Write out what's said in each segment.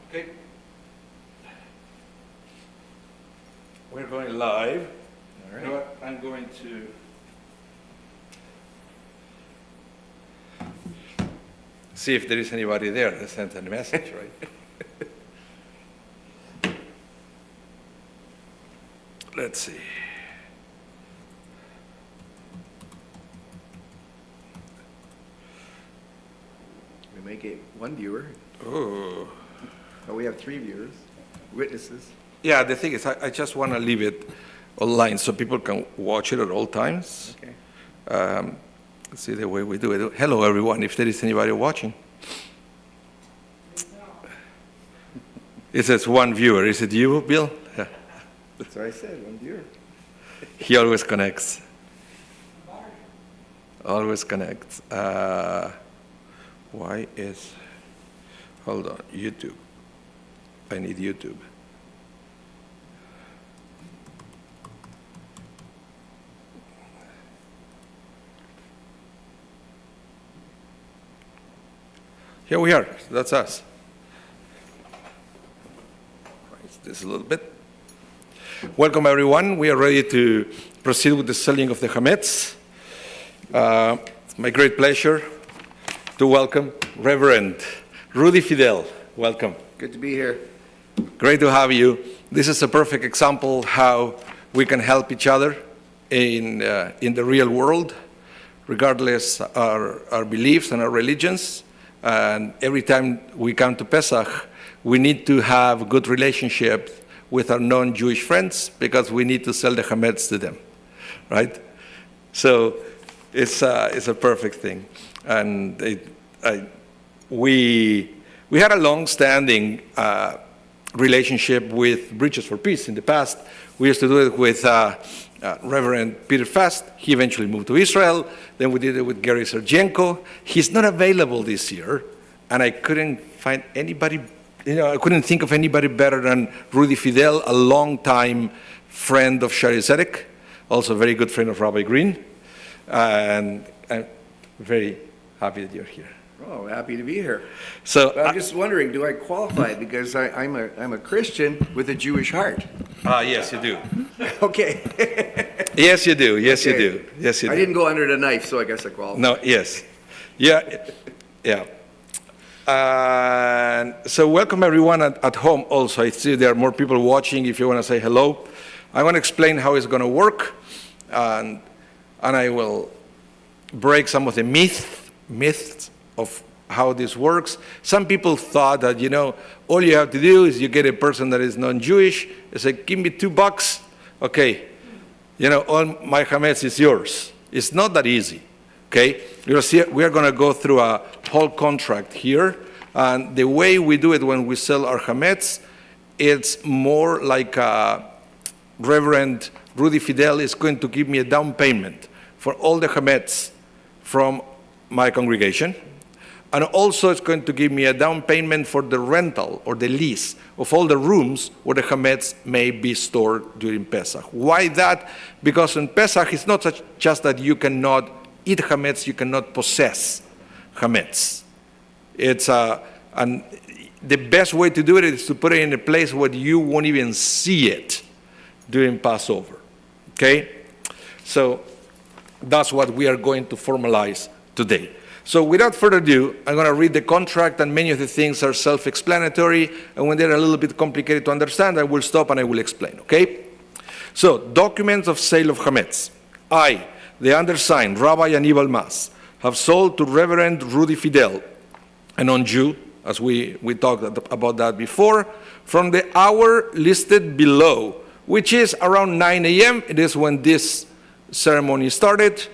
Okay. We're going live. All right. You know what? I'm going to see if there is anybody there that sent a message, right? Let's see. We may get one viewer, Oh. but we have 3 viewers, witnesses. Yeah, the thing is, I just want to leave it online so people can watch it at all times. Okay. Let's see the way we do it. Hello, everyone, if there is anybody watching. It says one viewer. Is it you, Bill? Yeah. That's what I said, one viewer. He always connects. Always connects. Why is, hold on, YouTube. I need YouTube. Here we are, that's us. Raise this a little bit. Welcome everyone, we are ready to proceed with the selling of the Chametz. It's my great pleasure to welcome Reverend Fidel. Welcome. Good to be here. Great to have you. This is a perfect example how we can help each other in the real world, regardless our beliefs and our religions. And every time we come to Pesach, we need to have a good relationship with our non-Jewish friends because we need to sell the Chametz to them, right? So it's a perfect thing. And we had a long-standing relationship with Bridges for Peace in the past. We used to do it with Reverend Peter Fast. He eventually moved to Israel. Then we did it with Gary Sergenko. He's not available this year, and I couldn't find anybody, I couldn't think of anybody better than Fidel, a longtime friend of Shari Zedek, also a very good friend of Rabbi Green, and I'm very happy that you're here. Oh, happy to be here. So But I'm just wondering, do I qualify? Because I'm a Christian with a Jewish heart. yes, you do. Okay. Yes, you do. Yes, you Okay. do. Yes, you do. I didn't go under the knife, so I guess I qualify. No, yes. Yeah, yeah. And so welcome everyone at home also. I see there are more people watching if you want to say hello. I want to explain how it's going to work, and I will break some of the myths of how this works. Some people thought that, all you have to do is you get a person that is non-Jewish, you say, give me $2, okay, all my Chametz is yours. It's not that easy, okay? You'll see, we are going to go through a whole contract here, and the way we do it when we sell our Chametz, it's more like Reverend Fidel is going to give me a down payment for all the Chametz from my congregation, and also it's going to give me a down payment for the rental or the lease of all the rooms where the Chametz may be stored during Pesach. Why that? Because in Pesach, it's not just that you cannot eat Chametz, you cannot possess Chametz. And the best way to do it is to put it in a place where you won't even see it during Passover, okay? So that's what we are going to formalize today. So without further ado, I'm going to read the contract, and many of the things are self-explanatory, and when they're a little bit complicated to understand, I will stop and I will explain, okay? So, documents of sale of Chametz. I, the undersigned, Rabbi and Evil Mas, have sold to Reverend Fidel, a non-Jew, as we talked about that before, from the hour listed below, which is around 9 a.m., it is when this ceremony started,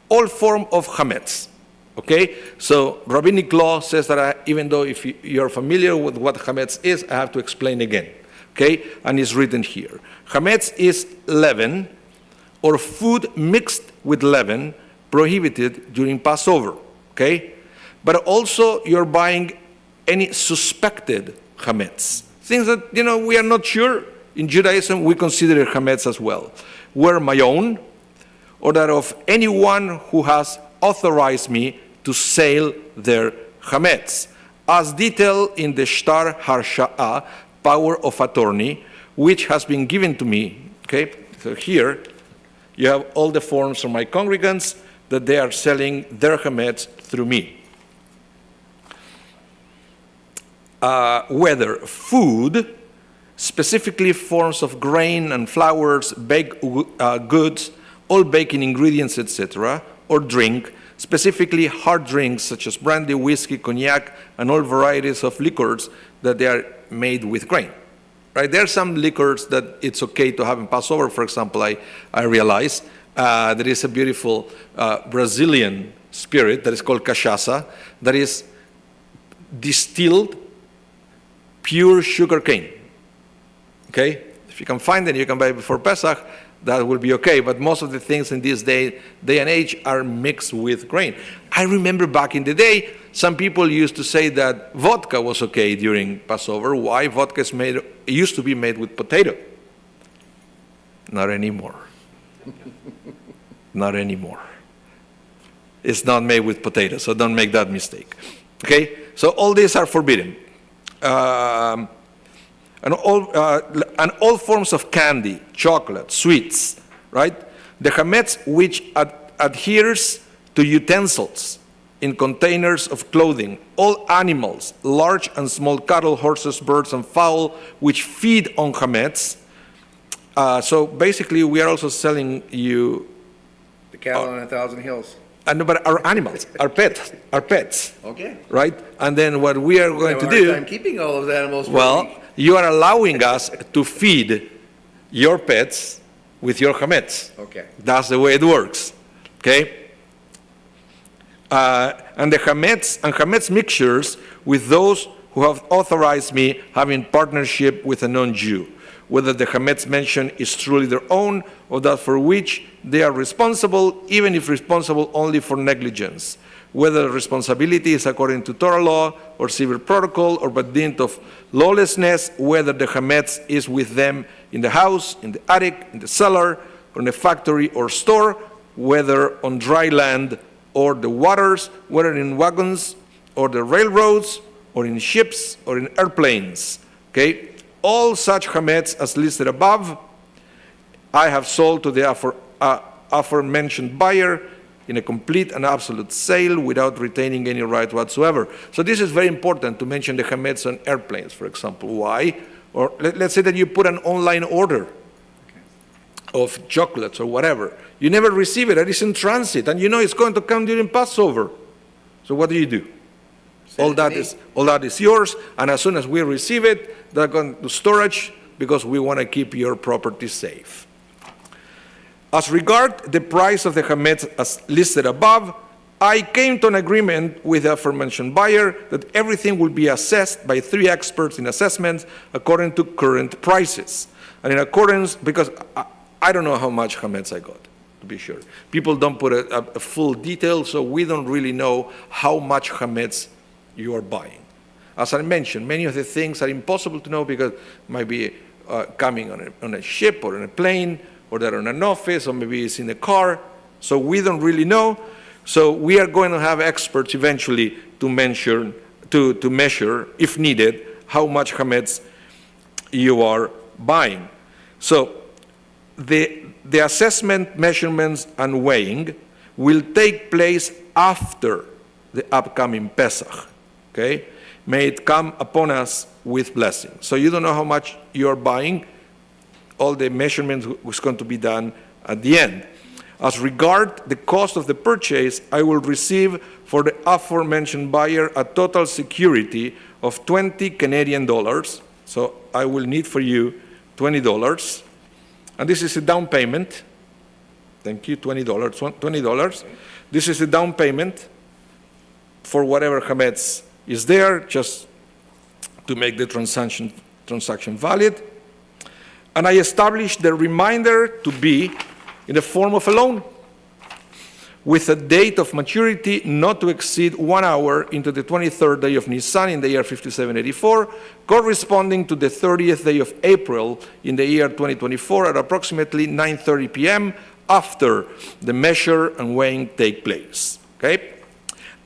all form of Chametz. Okay, so rabbinic law says that even though if you're familiar with what Chametz is, I have to explain again. Okay, and it's written here. Chametz is leaven or food mixed with leaven prohibited during Passover. Okay, but also you're buying any suspected Chametz. Things that, we are not sure. In Judaism, we consider Chametz as well. Were my own or that of anyone who has authorized me to sell their Chametz, as detailed in the Shtar Harsha'a, power of attorney, which has been given to me. Okay, so here you have all the forms from my congregants that they are selling their Chametz through me. Whether food, specifically forms of grain and flours, baked goods, all baking ingredients, etc., or drink, specifically hard drinks such as brandy, whiskey, cognac, and all varieties of liquors that they are made with grain. Right? There are some liquors that it's okay to have in Passover. For example, I realize there is a beautiful Brazilian spirit that is called cachaça, that is distilled pure sugar cane. Okay? If you can find it, you can buy it before Pesach, that will be okay. But most of the things in this day and age are mixed with grain. I remember back in the day, some people used to say that vodka was okay during Passover. Why? Vodka used to be made with potato. Not anymore. Not anymore. It's not made with potato, so don't make that mistake. Okay? So all these are forbidden. And all forms of candy, chocolate, sweets, right? The Chametz, which adheres to utensils in containers of clothing, all animals, large and small cattle, horses, birds, and fowl, which feed on Chametz. So basically, we are also selling you The cattle on 1,000 hills. but our animals, our pets, Okay. right? And then what we are going to do, I'm keeping all those animals. well, you are allowing us to feed your pets with your Chametz. Okay. That's the way it works, okay? And the Chametz mixtures with those who have authorized me having partnership with a non-Jew, whether the Chametz mentioned is truly their own or that for which they are responsible, even if responsible only for negligence, whether responsibility is according to Torah law or civil protocol or by dint of lawlessness, whether the Chametz is with them in the house, in the attic, in the cellar, or in a factory or store, whether on dry land or the waters, whether in wagons or the railroads, or in ships or in airplanes. Okay? All such Chametz as listed above, I have sold to the aforementioned buyer in a complete and absolute sale without retaining any right whatsoever. So this is very important to mention the Chametz on airplanes, for example. Why? Or let's say that you put an online order of chocolates or whatever. You never receive it, it is in transit, and you know it's going to come during Passover. So what do? All that is yours, and as soon as we receive it, they're going to storage because we want to keep your property safe. As regard the price of the Chametz as listed above, I came to an agreement with the aforementioned buyer that everything will be assessed by 3 experts in assessments according to current prices. And in accordance, because I don't know how much Chametz I got, to be sure. People don't put a full detail, so we don't really know how much Chametz you are buying. As I mentioned, many of the things are impossible to know because it might be coming on a ship or on a plane, or they're in an office, or maybe it's in a car. So we don't really know. So we are going to have experts eventually to measure, if needed, how much Chametz you are buying. So the assessment, measurements, and weighing will take place after the upcoming Pesach. Okay? May it come upon us with blessing. So you don't know how much you're buying. All the measurements was going to be done at the end. As regard the cost of the purchase, I will receive for the aforementioned buyer a total security of 20 Canadian dollars. So I will need for you $20. And this is a down payment. Thank you, $20. This is a down payment for whatever Chametz is there, just to make the transaction valid. And I established the reminder to be in the form of a loan with a date of maturity not to exceed 1 hour into the 23rd day of Nisan in the year 5784, corresponding to the 30th day of April in the year 2024 at approximately 9:30 p.m. after the measure and weighing take place. Okay?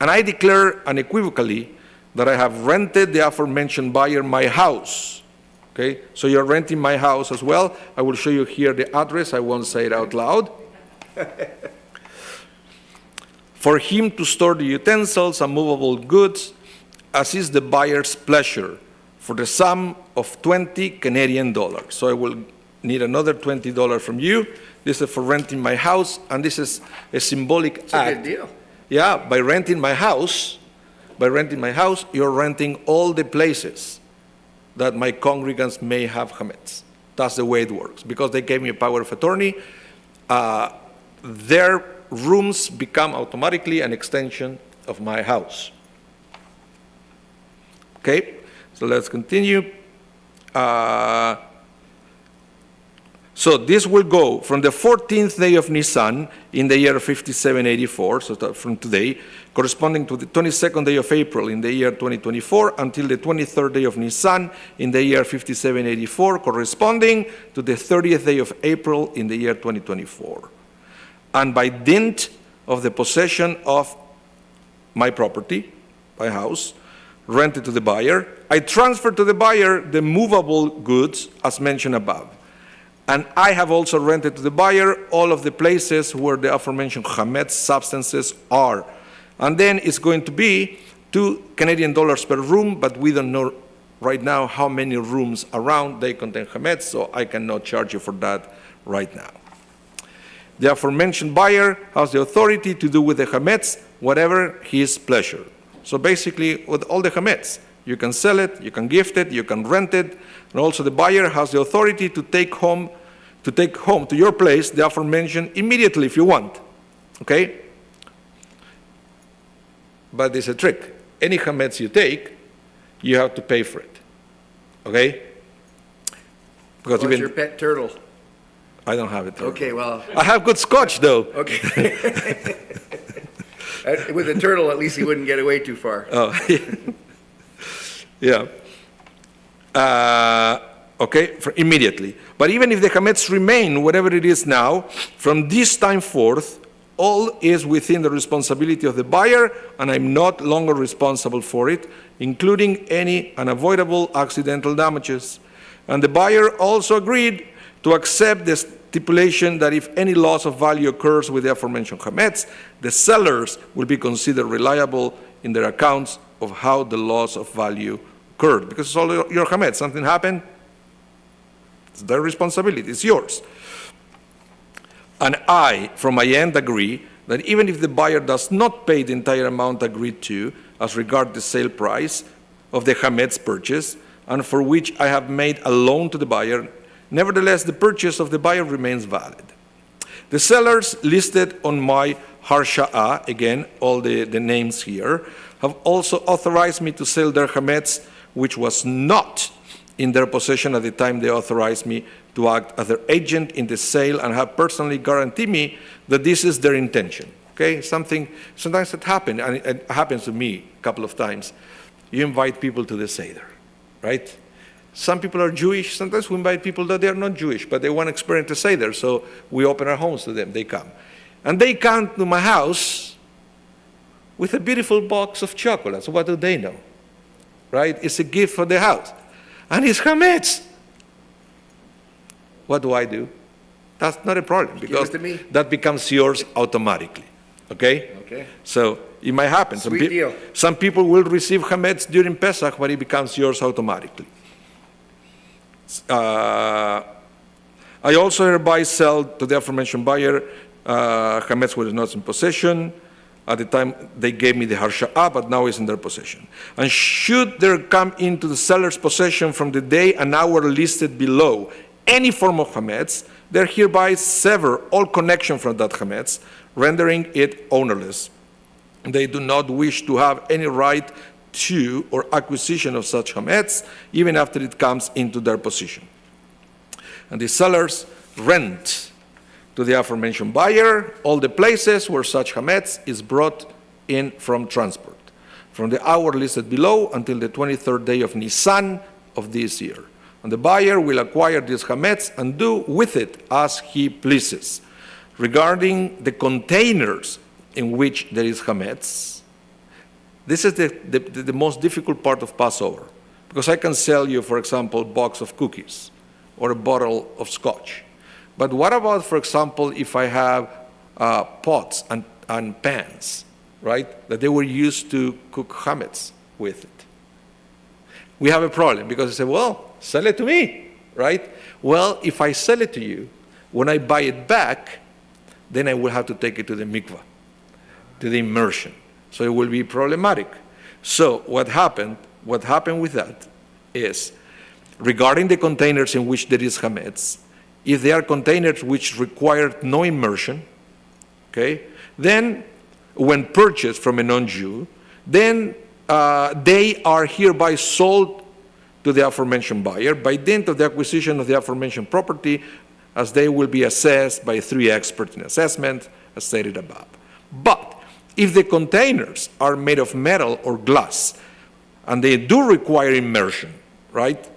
And I declare unequivocally that I have rented the aforementioned buyer my house. Okay, so you're renting my house as well. I will show you here the address. I won't say it out loud. For him to store the utensils and movable goods, as is the buyer's pleasure, for the sum of 20 Canadian dollars. So I will need another $20 from you. This is for renting my house, and this is a symbolic It's act. a good deal. Yeah, by renting my house, you're renting all the places that my congregants may have chametz. That's the way it works. Because they gave me a power of attorney, their rooms become automatically an extension of my house. Okay, so let's continue. So this will go from the 14th day of Nisan in the year 5784, so from today, corresponding to the 22nd day of April in the year 2024, until the 23rd day of Nisan in the year 5784, corresponding to the 30th day of April in the year 2024. And by dint of the possession of my property, my house, rented to the buyer, I transfer to the buyer the movable goods as mentioned above. And I have also rented to the buyer all of the places where the aforementioned chametz substances are. And then it's going to be 2 Canadian dollars per room, but we don't know right now how many rooms around they contain chametz, so I cannot charge you for that right now. The aforementioned buyer has the authority to do with the chametz whatever his pleasure. So basically, with all the chametz, you can sell it, you can gift it, you can rent it, and also the buyer has the authority to take home to your place the aforementioned immediately if you want. Okay? But there's a trick. Any chametz you take, you have to pay for it. Okay? Because What's your pet turtle? I don't have it. Okay, well, I have good scotch though. okay. With a turtle, at least he wouldn't get away too far. Oh, yeah. Okay, immediately. But even if the chametz remain whatever it is now, from this time forth, all is within the responsibility of the buyer, and I'm not longer responsible for it, including any unavoidable accidental damages. And the buyer also agreed to accept the stipulation that if any loss of value occurs with the aforementioned chametz, the sellers will be considered reliable in their accounts of how the loss of value occurred. Because it's all your chametz. Something happened, it's their responsibility, it's yours. And I, from my end, agree that even if the buyer does not pay the entire amount agreed to as regard the sale price of the chametz purchase, and for which I have made a loan to the buyer, nevertheless, the purchase of the buyer remains valid. The sellers listed on my harsha'ah, again, all the names here, have also authorized me to sell their chametz, which was not in their possession at the time they authorized me to act as their agent in the sale, and have personally guaranteed me that this is their intention. Okay, sometimes it happens, and it happens to me a couple of times. You invite people to the Seder, right? Some people are Jewish. Sometimes we invite people that they are not Jewish, but they want to experience the Seder, so we open our homes to them. They come. And they come to my house with a beautiful box of chocolates. What do they know? Right? It's a gift for the house. And it's chametz. What do? That's not a problem, because that becomes yours automatically. Okay? Okay. So it might happen. Sweet deal. Some people will receive chametz during Pesach, but it becomes yours automatically. I also hereby sell to the aforementioned buyer chametz which is not in possession at the time they gave me the harsha'ah, but now is in their possession. And should there come into the seller's possession from the day and hour listed below any form of chametz, they hereby sever all connection from that chametz, rendering it ownerless. They do not wish to have any right to or acquisition of such chametz, even after it comes into their possession. And the sellers rent to the aforementioned buyer all the places where such chametz is brought in from transport, from the hour listed below until the 23rd day of Nisan of this year. And the buyer will acquire this chametz and do with it as he pleases. Regarding the containers in which there is chametz, This is the most difficult part of Passover, because I can sell you, for example, a box of cookies or a bottle of scotch. But what about, for example, if I have pots and pans, right, that they were used to cook chametz with it? We have a problem, because I say, well, sell it to me, right? Well, if I sell it to you, when I buy it back, then I will have to take it to the mikvah, to the immersion. So it will be problematic. So what happened with that is, regarding the containers in which there is chametz, if they are containers which require no immersion, okay, then when purchased from a non-Jew, then they are hereby sold to the aforementioned buyer by dint of the acquisition of the aforementioned property, as they will be assessed by 3 experts in assessment, as stated above. But if the containers are made of metal or glass, and they do require immersion, right,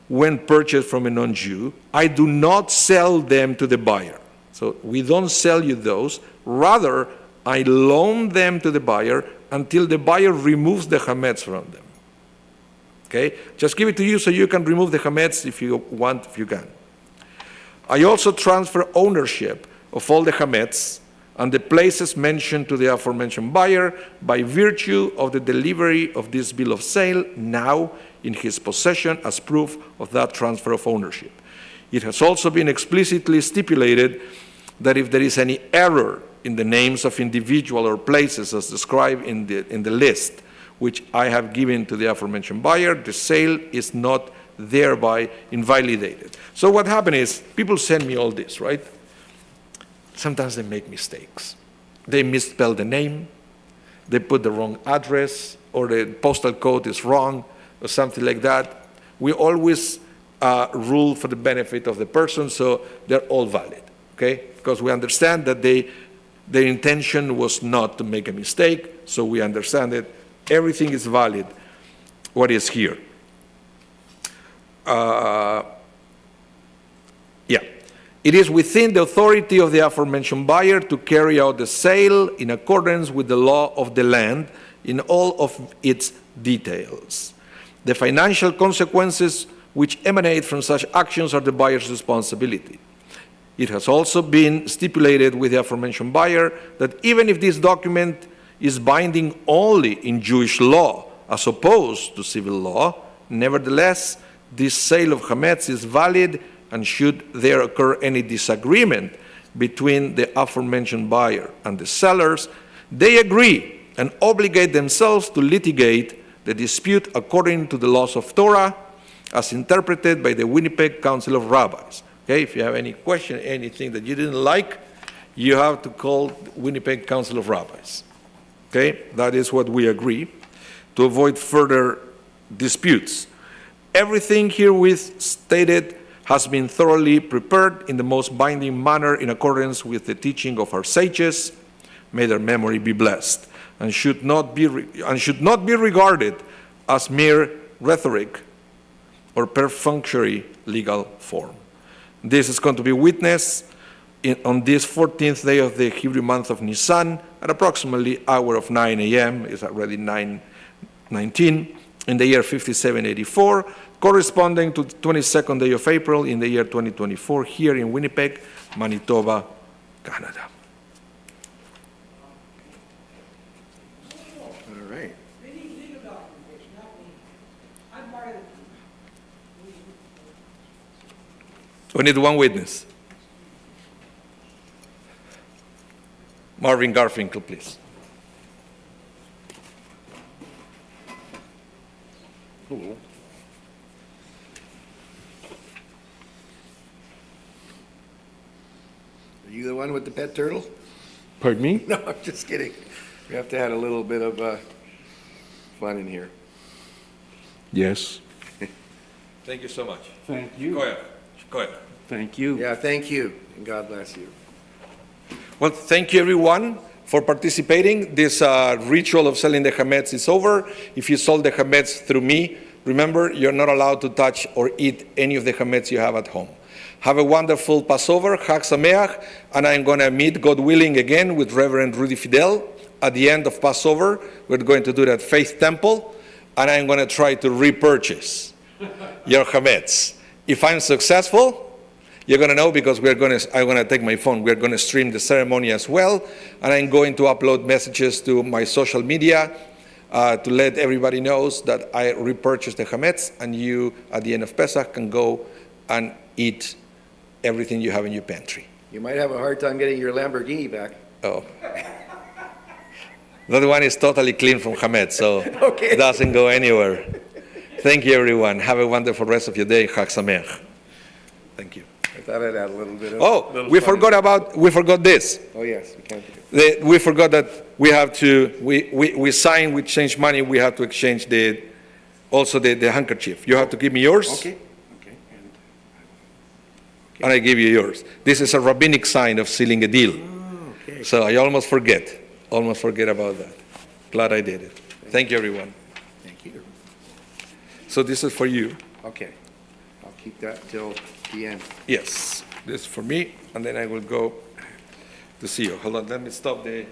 when purchased from a non-Jew, I do not sell them to the buyer. So we don't sell you those. Rather, I loan them to the buyer until the buyer removes the chametz from them. Okay? Just give it to you so you can remove the chametz if you want, if you can. I also transfer ownership of all the chametz and the places mentioned to the aforementioned buyer by virtue of the delivery of this bill of sale now in his possession as proof of that transfer of ownership. It has also been explicitly stipulated that if there is any error in the names of individual or places as described in the list which I have given to the aforementioned buyer, the sale is not thereby invalidated. So what happened is, people send me all this, right? Sometimes they make mistakes. They misspell the name, they put the wrong address, or the postal code is wrong, or something like that. We always rule for the benefit of the person, so they're all valid, okay? Because we understand that their intention was not to make a mistake, so we understand that everything is valid, what is here. It is within the authority of the aforementioned buyer to carry out the sale in accordance with the law of the land in all of its details. The financial consequences which emanate from such actions are the buyer's responsibility. It has also been stipulated with the aforementioned buyer that even if this document is binding only in Jewish law as opposed to civil law, nevertheless, this sale of chametz is valid, and should there occur any disagreement between the aforementioned buyer and the sellers, they agree and obligate themselves to litigate the dispute according to the laws of Todah as interpreted by the Winnipeg Council of Rabbis. Okay, if you have any question, anything that you didn't like, you have to call Winnipeg Council of Rabbis. Okay, that is what we agree, to avoid further disputes. Everything herewith stated has been thoroughly prepared in the most binding manner in accordance with the teaching of our sages. May their memory be blessed, and should not be regarded as mere rhetoric or perfunctory legal form. This is going to be witnessed on this 14th day of the Hebrew month of Nisan at approximately hour of 9 a.m. It's already 9:19 in the year 5784, corresponding to the 22nd day of April in the year 2024, here in Winnipeg, Manitoba, Canada. All right. They need legal documentation, not me. I'm part of the team. We need one witness. Marvin Garfinkel, please. Cool. Are you the one with the pet turtle? Pardon me? No, I'm just kidding. We have to add a little bit of fun in here. Yes. Thank you so much. Thank you. Go ahead. Go ahead. Thank you. Yeah, thank you, and God bless you. Well, thank you everyone for participating. This ritual of selling the chametz is over. If you sold the chametz through me, remember, you're not allowed to touch or eat any of the chametz you have at home. Have a wonderful Passover, Chag Sameach, and I'm going to meet, God willing, again with Reverend Fidel at the end of Passover. We're going to do that Faith Temple, and I'm going to try to repurchase your Chametz. If I'm successful, you're going to know because I'm going to take my phone. We're going to stream the ceremony as well, and I'm going to upload messages to my social media to let everybody knows that I repurchased the Chametz, and you, at the end of Pesach, can go and eat everything you have in your pantry. You might have a hard time getting your Lamborghini back. Oh. That one is totally clean from Chametz, so Okay. it doesn't go anywhere. Thank you, everyone. Have a wonderful rest of your day. Chag Sameach. Thank you. I thought I'd add a little bit of. Oh, little we fun. forgot this. Oh, yes, we can't forget. We forgot that we have to, we sign, we change money, we have to exchange also the handkerchief. You have to give me yours, Okay. and I give you yours. This is a rabbinic sign of sealing a deal. Oh, okay. So I almost forget about that. Glad I did it. Thank you, everyone. Thank you. So this is for you. Okay. I'll keep that till the end. Yes, this is for me, and then I will go to see you. Hold on, let me stop the...